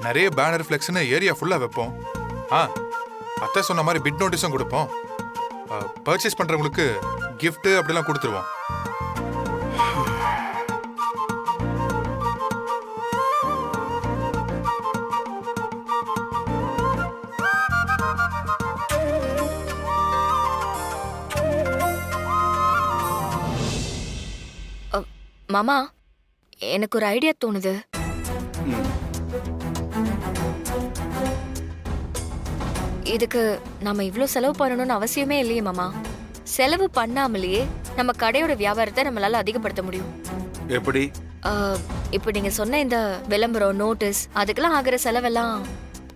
நிறைய banner ஃபிளெக்ஸ்னு area ஃபுல்லா வைப்போம். அத்தை சொன்ன மாதிரி பிட் நோட்டீஸும் கொடுப்போம். பர்ச்சேஸ் பண்றவங்களுக்கு gift அப்படிலாம் கொடுத்துருவோம். மாமா, எனக்கு ஒரு ஐடியா தோணுது. இதுக்கு நம்ம இவ்ளோ செலவு பண்ணணும்னு அவசியமே இல்லையே மாமா. செலவு பண்ணாமலேயே நம்ம கடையோட வியாபாரத்தை நம்மளால அதிகப்படுத்த முடியும். எப்படி? இப்போ நீங்க சொன்ன இந்த விளம்பரம், நோட்டீஸ், அதுக்கெல்லாம் ஆகிற செலவெல்லாம்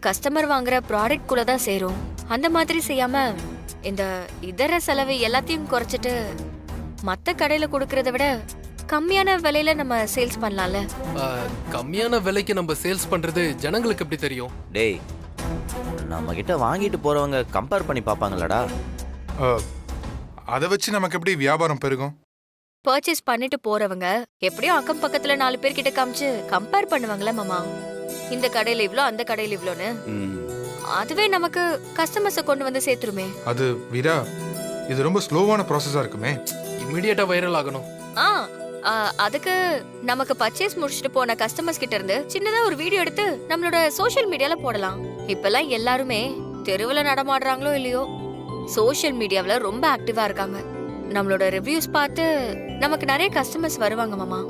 கஸ்டமர் வாங்குற ப்ராடக்ட் கூட தான் சேரும். அந்த மாதிரி செய்யாம இந்த இதர செலவு எல்லாத்தையும் குறைச்சிட்டு மத்த கடையில கொடுக்கறத விட கம்மியான விலையில நம்ம சேல்ஸ் பண்ணலாம்ல. கம்மியான விலைக்கு நம்ம சேல்ஸ் பண்றது ஜனங்களுக்கு எப்படி தெரியும்? டேய், நம்ம கிட்ட வாங்கிட்டு போறவங்க கம்பேர் பண்ணி பாப்பாங்களாடா. அதை வச்சு நமக்கு எப்படி வியாபாரம் பெருகும்? பர்ச்சேஸ் பண்ணிட்டு போறவங்க எப்படியும் அக்கம் பக்கத்துல 4 பேர்கிட்ட காமிச்சு கம்பேர் பண்ணுவாங்களே மாமா. இந்த கடையில இவ்ளோ, அந்த கடையில இவ்ளோன்னு. அதுவே நமக்கு கஸ்டமர்ஸை கொண்டு வந்து சேர்த்துருமே. அது வீரா, இது ரொம்ப ஸ்லோவான ப்ராசஸா இருக்குமே. இமிடியேட்டா வைரல் ஆகணும். அதுக்கு நமக்கு பர்ச்சேஸ் முடிச்சுட்டு போன கஸ்டமர்ஸ் கிட்ட இருந்து சின்னதா ஒரு வீடியோ எடுத்து நம்மளோட சோஷியல் மீடியால போடலாம். இப்பெல்லாம் எல்லாருமே தெருவுல நடமாடுறாங்களோ இல்லையோ, சோஷியல் மீடியாவில் ரொம்ப ஆக்டிவா இருக்காங்க. நம்மளோட ரிவ்யூஸ் பார்த்து நமக்கு நிறைய கஸ்டமர்ஸ் வருவாங்க மாமா.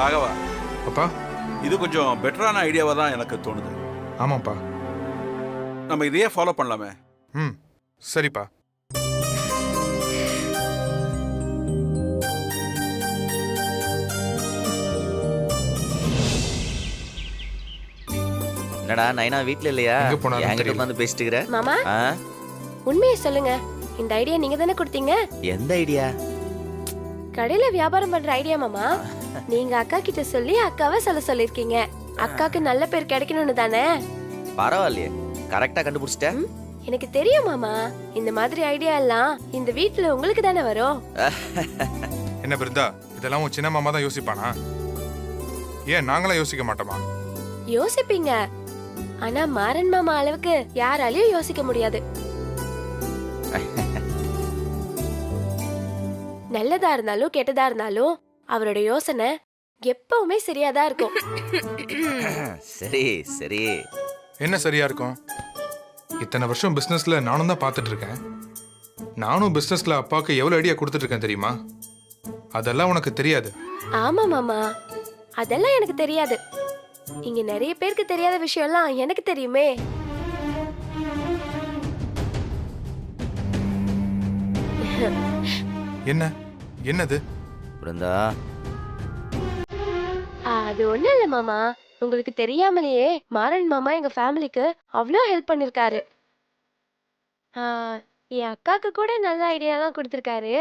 ராகவா, அப்பா, இது கொஞ்சம் பெட்டரான ஐடியாவா தான் எனக்கு தோணுது. ஆமாப்பா, நம்ம இதையே ஃபாலோ பண்ணலாமே. சரிப்பா. என்னடா நைனா வீட்ல இல்லையா? எங்க போனாலும் என்கிட்ட தெரியல. உட்காந்து பேசிட்டு இருக்கிற? மாமா, உண்மையை சொல்லுங்க. இந்த ஐடியா நீங்க தானே கொடுத்தீங்க? எந்த ஐடியா? கடையில வியாபாரம் பண்ற ஐடியா மாமா. நீங்க அக்கா கிட்ட சொல்லி அக்காவை சொல்லிருக்கீங்க. அக்காக்கு நல்ல பேர் கிடைக்கணும்னு தானே? பரவாயில்லையே, கரெக்டா கண்டுபிடிச்சிட்ட. எனக்கு தெரியும் மாமா, இந்த மாதிரி ஐடியா எல்லாம் இந்த வீட்ல உங்களுக்கு தானே வரும். என்ன பிருந்தா, இதெல்லாம் உன் சின்ன மாமா தான் யோசிப்பானா? ஏன் நாங்களாம் யோசிக்க மாட்டோமா? யோசிப்பீங்க, ஆனா மாறன் மாமா அளவுக்கு யாராலையும் யோசிக்க முடியாது. நல்லதா இருந்தாலும் கெட்டதா இருந்தாலும் அவரோட யோசனை எப்பவுமே சரியாதான் இருக்கும். சரி சரி. என்ன சரியா இருக்கும்? இத்தனை வருஷம் பிசினஸ்ல நானும் தான் பார்த்துட்டு இருக்கேன். நானும் பிசினஸ்ல அப்பாவுக்கு எவ்வளவு ஐடியா கொடுத்துட்டு இருக்கேன் தெரியுமா? அதெல்லாம் உனக்கு தெரியாது. ஆமா மாமா, அதெல்லாம் எனக்கு தெரியாது. இங்க நிறைய பேருக்கு தெரியாத விஷயம்லாம் எனக்கு தெரியுமே. என்னது? பிருந்தா, அது ஒண்ணும் இல்ல மாமா, உங்களுக்கு தெரியாமலேயே மாறன் மாமா எங்க ஃபேமிலிக்கு அவ்வளோ ஹெல்ப் பண்ணிருக்காரு. என் அக்காக்கு கூட நல்ல ஐடியாலாம் கொடுத்துருக்காரு.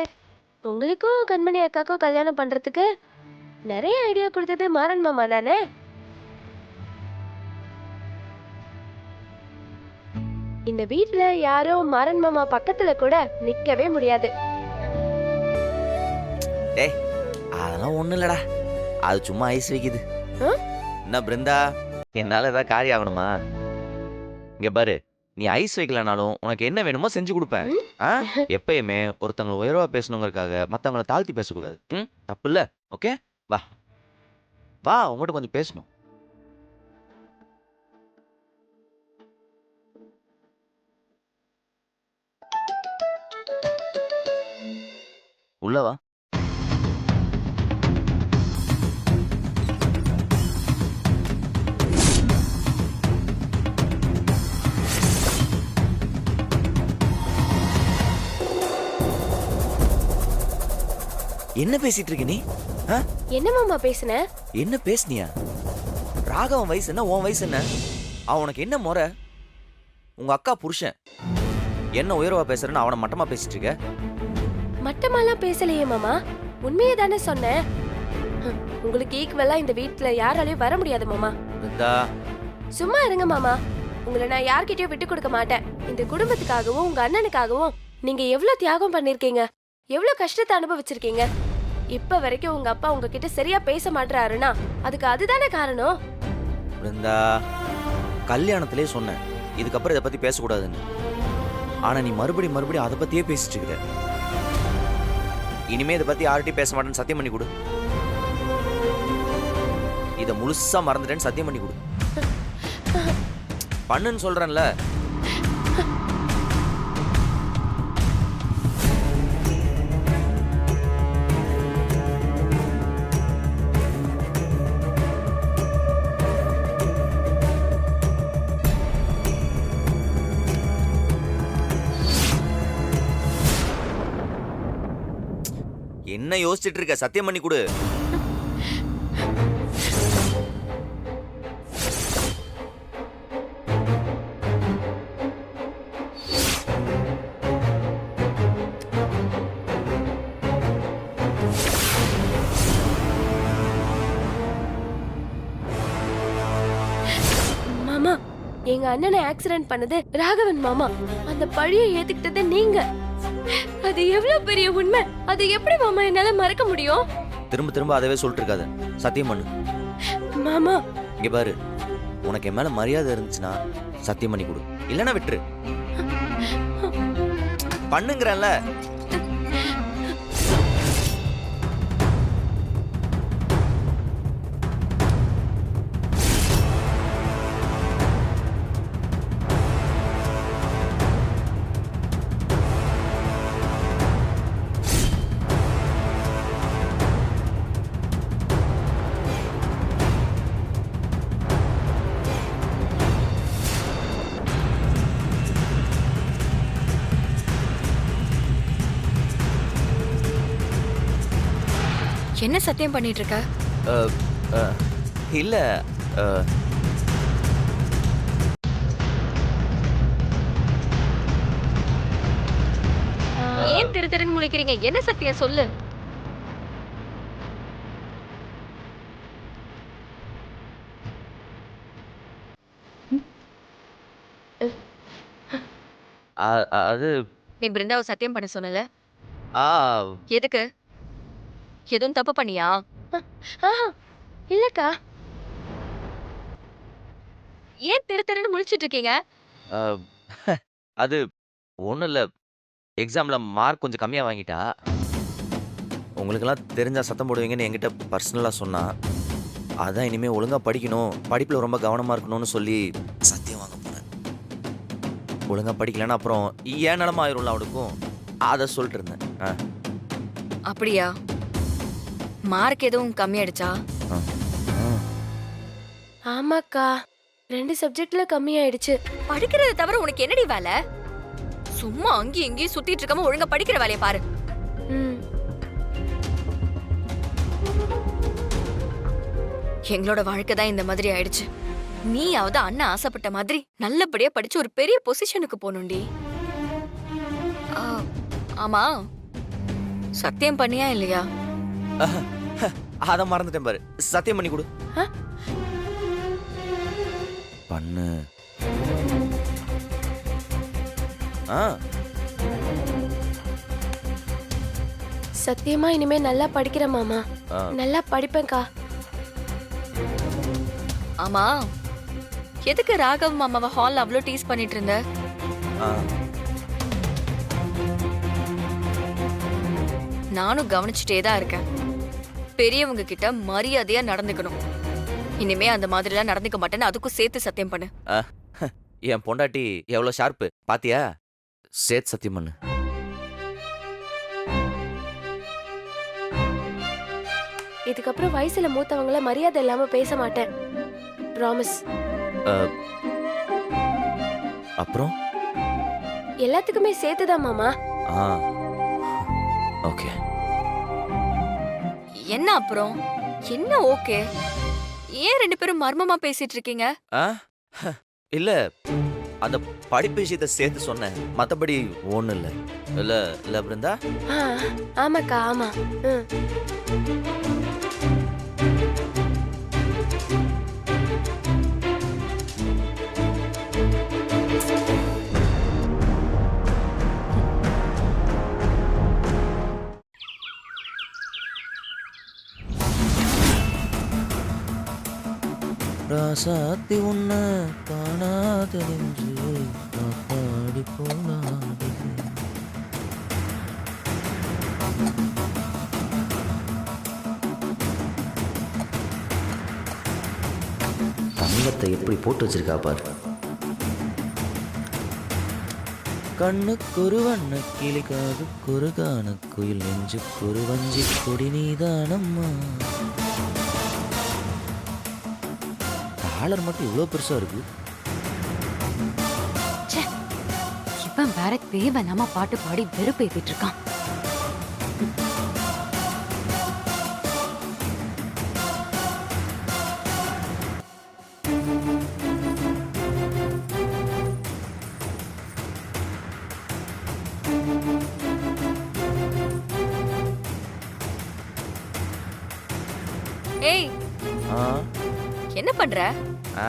உங்களுக்கும் கண்மணி அக்காக்கும் கல்யாணம் பண்றதுக்கு நிறைய ஐடியா கொடுத்தது மாறன் மாமா தானே? இந்த வீட்ல யாரும் மாறன் மாமா பக்கத்துல கூட நிக்கவே முடியாது. டேய், அதெல்லாம் ஒண்ணும் இல்லடா, அது சும்மா ஐஸ் வைக்குது. என்ன பிருந்தா, என்னால ஏதாவது காரியம் ஆகணுமா? இங்க பாரு, நீ ஐஸ் வைக்கலனாலும் உனக்கு என்ன வேணுமோ செஞ்சு கொடுப்பேன். எப்பயுமே ஒருத்தவங்களை உயர்வா பேசணுங்கிறதுக்காக மத்தவங்களை தாழ்த்தி பேசக்கூடாது. தப்பு இல்ல? ஓகே, வா வா, உங்ககிட்ட கொஞ்சம் பேசணும். உள்ள வா. என்ன பேசிட்டு இருக்க நீ? என்ன மாமா பேசுன? என்ன பேசுனியா? ராகவன் வயசு என்ன, உன் வயசு என்ன? அவன் உனக்கு என்ன முறை? உங்க அக்கா புருஷன் என்ன உயர்வா பேசுறேன்னு அவனை மட்டமா பேசிட்டு இருக்க? மட்டமாலாம் பேசலையே மாமா, உண்மையே தானே சொன்னேன். உங்களுக்கு ஈக்குவலா இந்த வீட்ல யாராலையும் வர முடியாது மாமா. சும்மா இருங்க மாமா, உங்களை நான் யார்கிட்டயும் விட்டு கொடுக்க மாட்டேன். இந்த குடும்பத்துக்காகவும் உங்க அண்ணனுக்காகவும் நீங்க எவ்வளவு தியாகம் பண்ணிருக்கீங்க. எவ்வளவு கஷ்டத்தை அனுபவிச்சிருக்கீங்க. இப்ப வரைக்கும் உங்க அப்பா உங்ககிட்ட சரியா பேச மாட்டாருன்னா அதுக்கு அதுதானே காரணம். பிருந்தா, கல்யாணத்திலே சொன்னேன் இதுக்கப்புறம் இதை பத்தி பேசக்கூடாதுன்னு. ஆனா நீ மறுபடியும் அதை பத்தியே பேசிட்டு இருக்கிற. இனிமே இதை பத்தி யார்கிட்டயும் பேச மாட்டேன்னு சத்தியம் பண்ணி கொடு. இதை முழுசா மறந்துட்டேன்னு சத்தியம் பண்ணி கொடு. பண்ணுன்னு சொல்றேன்ல. என்ன யோசிச்சுட்டு இருக்க? சத்தியம் பண்ணி கொடு. மாமா, எங்க அண்ணனை ஆக்சிடென்ட் பண்ணது ராகவன் மாமா. அந்த பழியை ஏத்துக்கிட்டது நீங்க. அது எவ்வளவு பெரிய உண்மை. அது எப்படி மாமா என்னால மறக்க முடியும்? திரும்ப அதவே சொல்லிட்டு இருக்காத. சத்தியம் பண்ணு. மாமா, இங்க பாரு, உனக்கு என் மேல மரியாதை இருந்துச்சுன்னா சத்தியம் பண்ணி கொடு, இல்லைன்னா விட்டுரு. பண்ணுங்கிறல்ல. என்ன சத்தியம் பண்ணிட்டு இருக்க? இல்ல, ஏன் திரு திருன்னு முழிக்கிறீங்க? என்ன சத்தியம் சொல்லு. அது நீ பிருந்தாவை சத்தியம் பண்ண சொன்னல, ஆ எதுக்கு? எதுவும் தப்பு பண்ணியா? ஆஹா, இல்லக்கா. ஏன் திரு திருன்னு முழிச்சிட்டு இருக்கீங்க? அது ஒன்றும் இல்லை, எக்ஸாமில் மார்க் கொஞ்சம் கம்மியாக வாங்கிட்டா. உங்களுக்கெல்லாம் தெரிஞ்சால் சத்தம் போடுவீங்கன்னு என்கிட்ட பர்சனலாக சொன்னா. அதான் இனிமேல் ஒழுங்காக படிக்கணும், படிப்பில் ரொம்ப கவனமாக இருக்கணும்னு சொல்லி சத்தியம் வாங்க போனேன். ஒழுங்காக படிக்கலைன்னா அப்புறம் ஏன் நிலமா ஆயிரும்ல அவனுக்கும். அதை சொல்லிட்டு இருந்தேன். அப்படியா? மார்க் எதுவும் கம்மியாயிடுச்சா? ஆமாக்கா, 2 சப்ஜெக்ட்ல கம்மியாயிடுச்சு. படிக்கிறத தவிர உனக்கு என்னடி வேலை? சும்மா அங்கேயும் இங்கேயும் சுத்திட்டு இருக்காம ஒழுங்கா படிக்கிற வேலையை பாரு. ம். எங்களோட வாழ்க்கை தான் இந்த மாதிரி ஆயிடுச்சு. நீயாவது அண்ணன் ஆசைப்பட்ட மாதிரி நல்லபடியா படிச்சு ஒரு பெரிய பொசிஷனுக்கு போகணும்டி. ஆமா, சத்தியம் பண்ணியா இல்லையா? அதை மறந்துட்டேன் பாரு. சத்தியம் பண்ணி கொடு. பண்ணு. சத்தியமா இனிமே நல்லா படிக்கிறேன் மாமா. நல்லா படிப்பேன்க்கா. ஆமா, எதுக்கு ராகவ் மாமாவை ஹால் அவ்வளோ டீஸ் பண்ணிட்டு இருந்த? நானும் கவனிச்சுட்டே தான் இருக்கேன். பெரியவங்க கிட்ட மரியாதையா நடந்துக்கணும். இனிமே அந்த மாதிரிலாம் நடந்துக்க மாட்டேன்னு அதுக்கும் சேர்த்து சத்தியம் பண்ணு. என் பொண்டாட்டி எவ்வளவு ஷார்ப்பு பாத்தியா? சேர்த்து சத்தியம் பண்ணு. இதுக்கப்புறம் வயசுல மூத்தவங்கள மரியாதை இல்லாம பேச மாட்டேன். ப்ராமிஸ். அப்புறம் எல்லாத்துக்குமே சேர்த்துதான் மாமா. ஓகே. என்ன அப்புறம்? என்ன ஓகே? ஏன் 2 பேரும் மர்மமா பேசிட்டு இருக்கீங்க? இல்ல, அந்த படிப்பு விஷயத்தை சேர்த்து சொன்னேன், மத்தபடி ஒண்ணும் இல்ல. இல்ல இல்ல பிருந்தா? ஆமாக்கா, ஆமா. ராசாத்தி உன்னை காணாத நெஞ்சு காப்பாடி போனாடு. தங்கத்தை எப்படி போட்டு வச்சிருக்கா பாரு. கண்ணுக்கொரு வண்ண கிளி காதுக்கொரு காண குயில் நெஞ்சுக்கொரு வஞ்சி கொடி நீதானம்மா. டாலர் மட்டும் இவ்வளோ பெருசா இருக்கு. இவன் வேற தேவையில்லாம பாட்டு பாடி வெறுப்பேத்திட்டு இருக்கான். ஏய் ஆ என்ன பண்ற? ஆ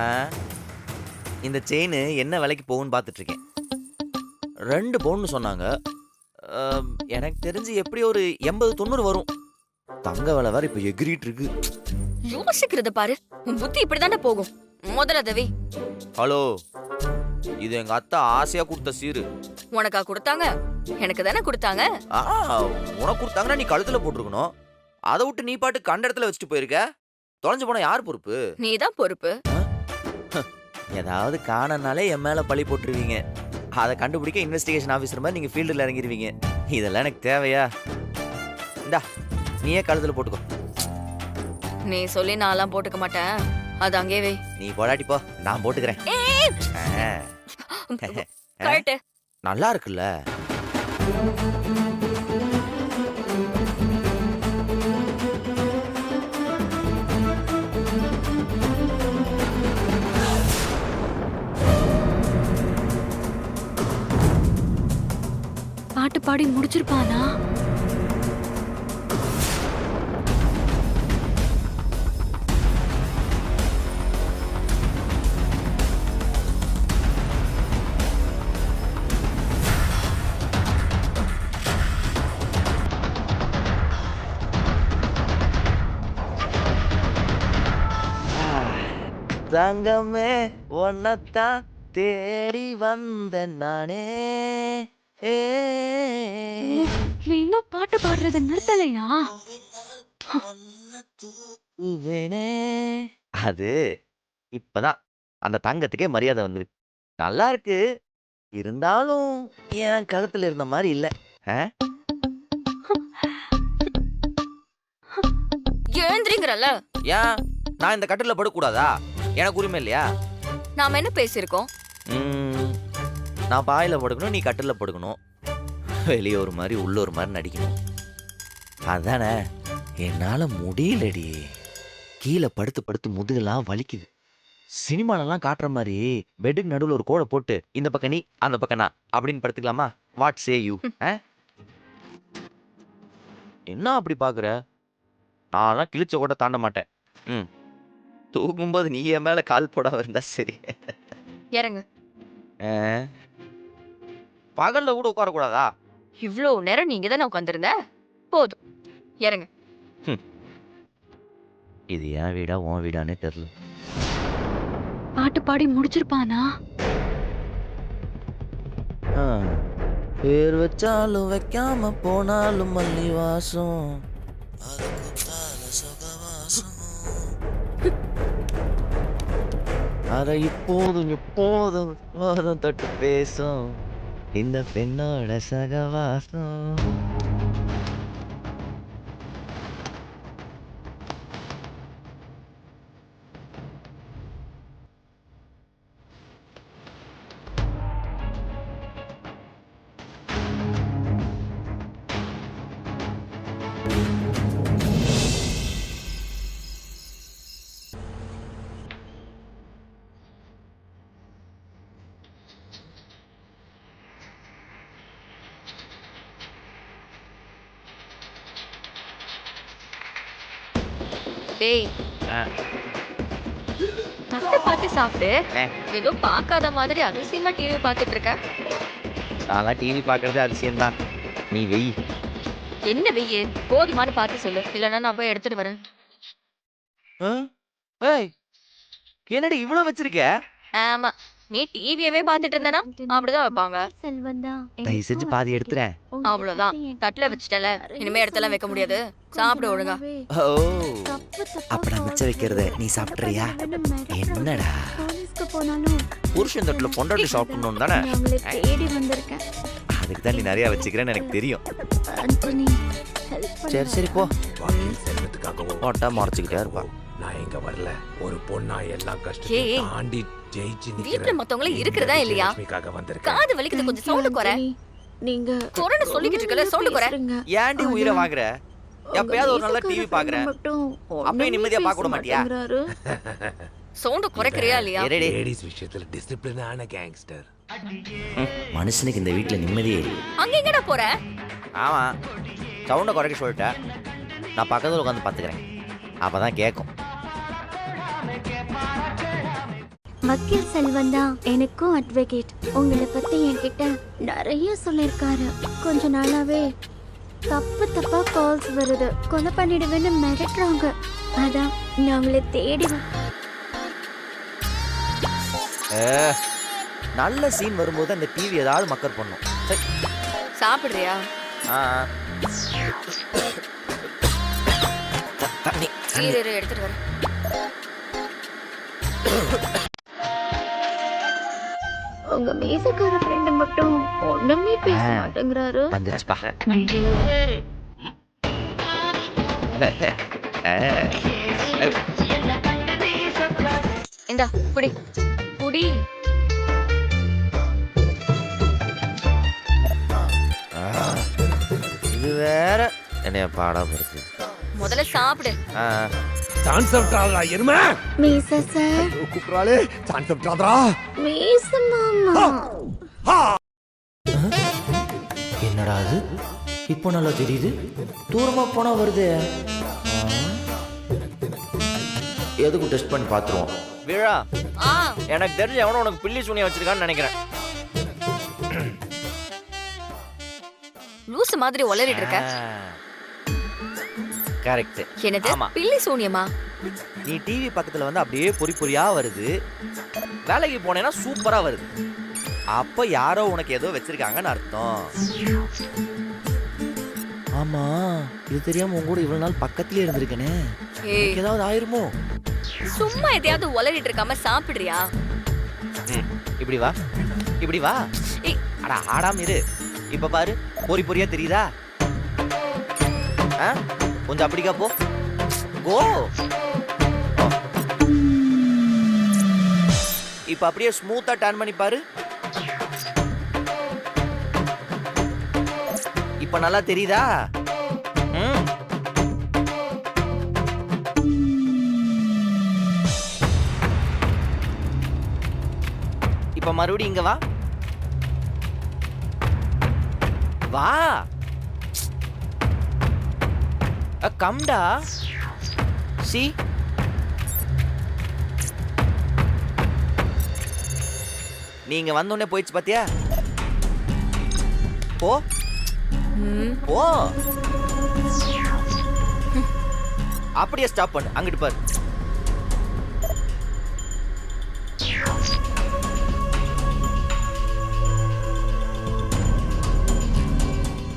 இந்த செயின் என்ன விலைக்கு போகும்னு பார்த்துட்டு இருக்கேன். 2 பவுன்னு சொன்னாங்க. எனக்கு தெரிஞ்சு எப்படி ஒரு 80-90 வரும். தங்க விலை வேற இப்போ எகிரிட்டு இருக்கு. யோசிக்கிறத பாரு, உன் புத்தி இப்படிதானே போகும். முதல்ல தவி. ஹலோ, இது எங்க அத்தா ஆசையா கொடுத்த சீரு. உனக்கா கொடுத்தாங்க? எனக்கு தானே கொடுத்தாங்க. உனக்கு கொடுத்தாங்கன்னா நீ கழுத்துல போட்டிருக்கணும். அதை விட்டு நீ பாட்டு கண்ட இடத்துல வச்சுட்டு போயிருக்க. தொலைஞ்சு போனா யார் பொறுப்பு? நீதான் பொறுப்பு. ஏதாவது காணனாலே என் மேல பழி போட்டுருவீங்க. அதை கண்டுபிடிக்க இன்வெஸ்டிகேஷன் ஆஃபீஸர் மாதிரி நீங்க ஃபீல்டில் இறங்கிடுவீங்க. இதெல்லாம் எனக்கு தேவையா? இந்தா நீயே கழுத்துல போட்டுக்கோ. நீ சொல்லி நான்லாம் போட்டுக்க மாட்டேன். அது அங்கே வை. நீ போடாட்டி போ, நான் போட்டுக்கிறேன். கரெக்ட். நல்லா இருக்குல்ல? பாட்டு பாடி முடிச்சிருப்பானா? தங்கமே ஒன்னத்தான் தேடி வந்த நானே. நீ இன்னும் பாட்டு பாடுறத நிறுத்தலையா? அது இப்பதான் அந்த தங்கத்துக்கே மரியாதை வந்துருக்கு. நல்லா இருக்கு, இருந்தாலும் என் கழுத்துல இருந்த மாதிரி இல்ல. எழுந்திரிங்கறல. ஏன் நான் இந்த கட்டில படக்கூடாதா? எனக்கு உரிமை இல்லையா? நாம என்ன பேசியிருக்கோம்? நான் பாயில படுக்கணும், நீ கட்டில படுக்கணும். வெளியே ஒரு மாதிரி உள்ள ஒரு மாதிரி நடிக்கணும். அதானே? என்னால முடியலடி. கீழே படுத்து படுத்து முதுகெல்லாம் வலிக்குது. சினிமாலெல்லாம் காட்டுற மாதிரி பெட்டுக்கு நடுவில் ஒரு கோடை போட்டு இந்த பக்கம் நீ அந்த பக்கம் நான் அப்படின்னு படுத்துக்கலாமா? What say you? என்ன அப்படி பாக்குற? நான்லாம் கிழிச்ச கூட தாண்ட மாட்டேன். தூங்கும்போது நீ என் மேல கால் போடாம இருந்தா சரி. இறங்கு. பகல்ல கூட உட்காரக்கூடாதா? இவ்வளவு நேரம் நீங்க தானே உட்காந்துருந்த. போதும், இறங்கு. இது என் வீடா உன் வீடானே தெரியல. பாட்டு பாடி முடிச்சிருப்பானா? பேர் வச்சாலும் வைக்காம போனாலும் மல்லி வாசம். அத இப்போதும் எப்போதும் போதும் தொட்டு பேசும் இந்த பெண்ணோட சகவாசம். டேய், தட்டை பார்த்து சாப்பிடு. ஏதோ பார்க்காத மாதிரி அதிசயமா டிவி பார்த்துட்டு இருக்க. நான் டிவி பார்க்கறது அதிசயம்தான். நீ வெய். என்ன வெய்ய? போதுமானு பார்த்து சொல்லு, இல்லைன்னா நான் போய் எடுத்துட்டு வரேன். ஏய், என்னடி இவ்வளவு வச்சிருக்க? ஆமா, நீ டிவியவே பாத்துட்டு இருந்தனா அப்படிதான் வைப்பாங்க. தயவு செஞ்சு பாதி எடுத்துறேன். அவ்வளவுதான், தட்டுல வச்சுட்டல, இனிமே இடத்தெல்லாம் வைக்க முடியாது. சாப்பிட ஒழுங்கா. ஓ, அப்ப நான் மிச்சம் வைக்கிறத நீ சாப்பிட்றியா? என்னடா புருஷன் தட்டுல பொண்டாட்டி சாப்பிடணும் தானே? அதுக்கு தான் நீ நிறைய வச்சுக்கிறேன்னு எனக்கு தெரியும். சரி சரி போ. போட்டா மறைச்சுக்கிட்டே இருப்பா. நான் எங்க வரல, ஒரு பொண்ணா எல்லாம் கஷ்டத்தை ஏய், தாண்டி ஜெயிச்சு வீட்டுல நிக்கிறேன். மத்தவங்கள இருக்கிறதா இல்லையா? லட்சுமிக்காக வந்திருக்கேன். காது வலிக்குது, கொஞ்சம் சவுண்ட் குறை. நீங்க குறைன்னு சொல்லிக்கிட்டு இருக்கல, சவுண்ட் குறை. ஏன்டி உயிரை வாங்குற? எப்பயாவது ஒரு நாள் டிவி பாக்குறேன், அப்பயும் நிம்மதியா பார்க்க விட மாட்டியா? சவுண்ட் குறைக்கிறியா இல்லையா? எரடி. லேடிஸ் விஷயத்துல டிசிப்ளினான கேங்ஸ்டர். மனுஷனுக்கு இந்த வீட்டுல நிம்மதியே இல்லை. அங்க எங்கடா போற? ஆமா, சவுண்டை குறைக்க சொல்லிட்டேன். நான் பக்கத்துல உட்காந்து பாத்துக்கிறேன், அப்பதான் கேட்கும். வக்கீல் செல்வன் தான் எனக்கும் அட்வொகேட். உங்களை பத்தி என்கிட்ட நிறைய சொல்லியிருக்காரு. கொஞ்ச நாளாவே தப்பா கால்ஸ் வருது, கொலை பண்ணிடுவேன்னு மிரட்டுறாங்க. அதான் நான் உங்களை தேடி நல்ல சீன் வரும்போது அந்த டிவி ஏதாவது மக்கர் பண்ணும். சரி. சாப்பிடுறியா? ஆ, தண்ணி இரு, எடுத்துட்டு வரேன். உங்க மேசக்கார ஃப்ரெண்டு மட்டும் ஒண்ணுமே பேச மாட்டேங்கிறாரு. வந்துருச்சுப்பா. இந்தா புடி புடி. இது வேற என்னைய பாடப்படுத்து. முதல்ல சாப்பிடு. சான்ஸ் ஆஃப்டாதா எருமை. மேச சார், கூப்பிடுறாளே, சான்ஸ் ஆஃப்டாதா. மேச மாமா. என்னடா அது இப்போ நல்லா தெரியுது, தூரமா போனா வருது. எதுக்கும் டெஸ்ட் பண்ணி பாத்துருவோம். விழா, எனக்கு தெரிஞ்ச எவனோ உனக்கு பில்லி சூனியா வச்சிருக்கான்னு நினைக்கிறேன். லூசு மாதிரி உளறிட்டு இருக்க. கரெக்ட். என்னது ஆமா. பில்லி சூனியமா? நீ டிவி பக்கத்துல வந்து அப்படியே பொறி பொறியா வருது, வேலைக்கு போனேன்னா சூப்பரா வருது. அப்ப யாரோ உனக்கு ஏதோ வச்சிருக்காங்கன்னு அர்த்தம். ஆமா, இது தெரியாம உங்க கூட இவ்வளவு நாள் பக்கத்துலயே இருந்திருக்கனே, ஏய், ஏதாவது ஆயிருமோ? சும்மா எதையாவது உளறிட்டு இருக்காம சாப்பிடுறியா? இப்படி வா, இப்படி வா. ஏய், அட ஆடாம இரு. இப்ப பாரு, பொறி பொறியா தெரியுதா? கொஞ்சம் அப்படிக்கா போ. கோ. இப்ப அப்படியே ஸ்மூத்தா டர்ன் பண்ணி பாரு. இப்ப நல்லா தெரியுதா? இப்ப மறுபடியும் இங்க வா. வா, கம்டா. சி, நீங்க வந்தோடனே போயிடுச்சு பாத்தியா? போ போ. அப்படியே ஸ்டாப் பண்ணு, அங்கிட்டு பாரு.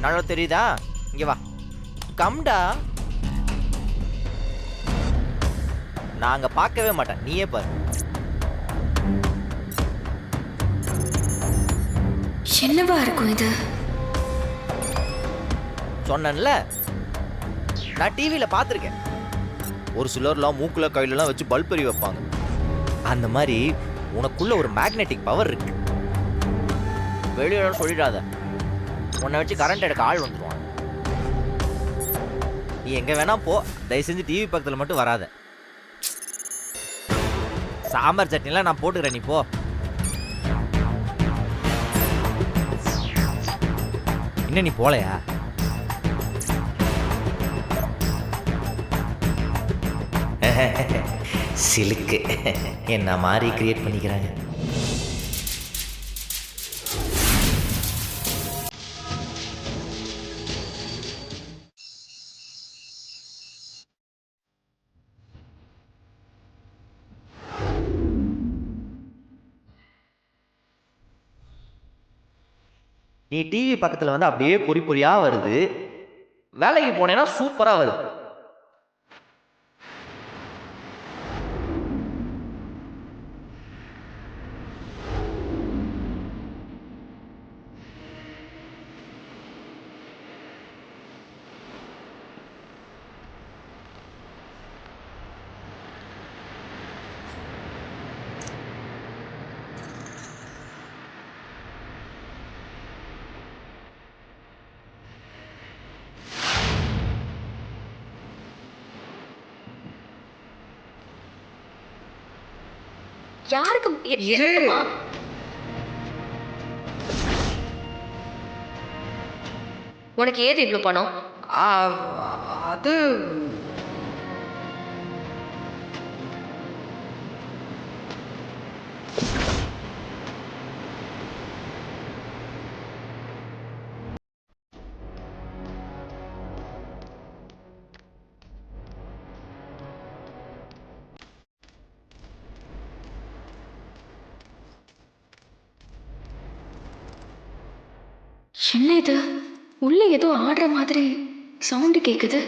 நல்லா தெரியுதா? இங்க வா, கம்டா. நாங்க பார்க்கவே மாட்டேன், நீயே பாரு. என்னவா இருக்கும் இது? சொன்னேன்ல, நான் டிவியில பார்த்துருக்கேன். ஒரு சிலர்லாம் மூக்குல கையிலலாம் வச்சு பல்ப் எரி வைப்பாங்க. அந்த மாதிரி உனக்குள்ள ஒரு மேக்னெட்டிக் பவர் இருக்கு. வெளியில சொல்லிடாத, உன்னை வச்சு கரண்ட் எடுக்க ஆள் வந்துடுவான். நீ எங்க வேணா போ, தயவு செஞ்சு டிவி பக்கத்துல மட்டும் வராத. சாம்பார் சட்னிலாம் நான் போட்டுக்கிறேன், நீ போ. இன்னும் நீ போலையா? சிலுக்கு என்ன மாதிரி கிரியேட் பண்ணிக்கிறாங்க. நீ டிவி பக்கத்தில் வந்து அப்படியே பொறி பொறியாக வருது, வேலைக்கு போனேன்னா சூப்பராக வருது. யாருக்கு இருக்குமா? உனக்கு ஏது இவ்வளவு பணம்? அது என்ன இது? உள்ள ஏதோ ஆடுற மாதிரி சவுண்டு கேக்குது.